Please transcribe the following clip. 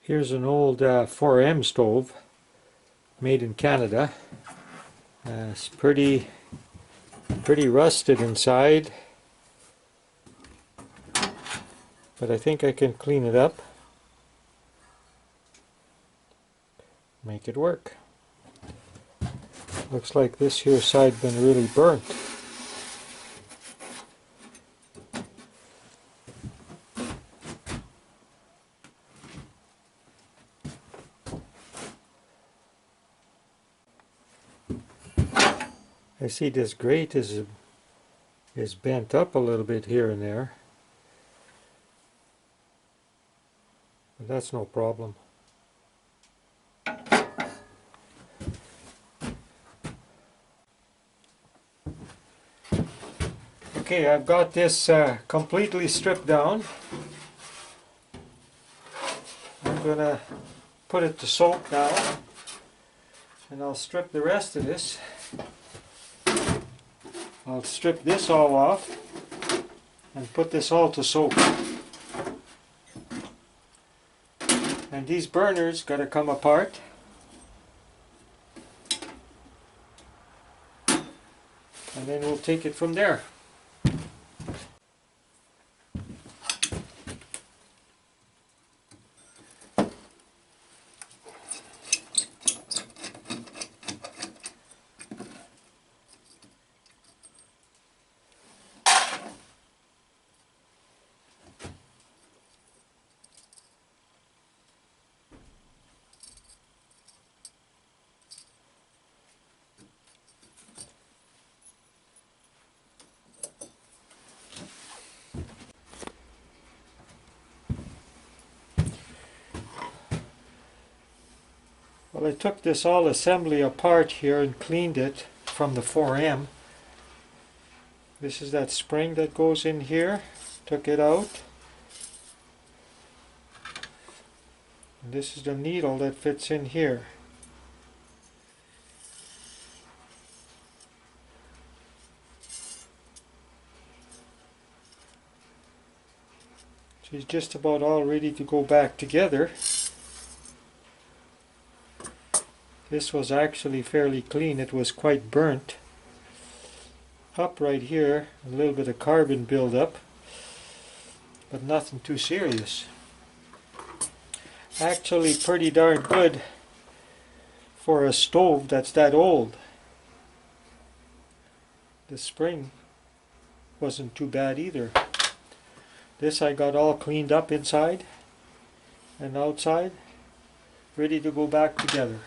Here's an old 4M stove made in Canada. It's pretty rusted inside, but I think I can clean it up, make it work. Looks like this here side been really burnt. I see this grate is bent up a little bit here and there, but that's no problem. Okay, I've got this completely stripped down. I'm gonna put it to soak now, and I'll strip the rest of this. I'll strip this all off and put this all to soak. And these burners got to come apart. And then we'll take it from there. Well, I took this all assembly apart here and cleaned it from the 4M. This is that spring that goes in here. Took it out. And this is the needle that fits in here. She's just about all ready to go back together. This was actually fairly clean. It was quite burnt. Up right here, a little bit of carbon buildup, but nothing too serious. Actually pretty darn good for a stove that's that old. The spring wasn't too bad either. This I got all cleaned up inside and outside, ready to go back together.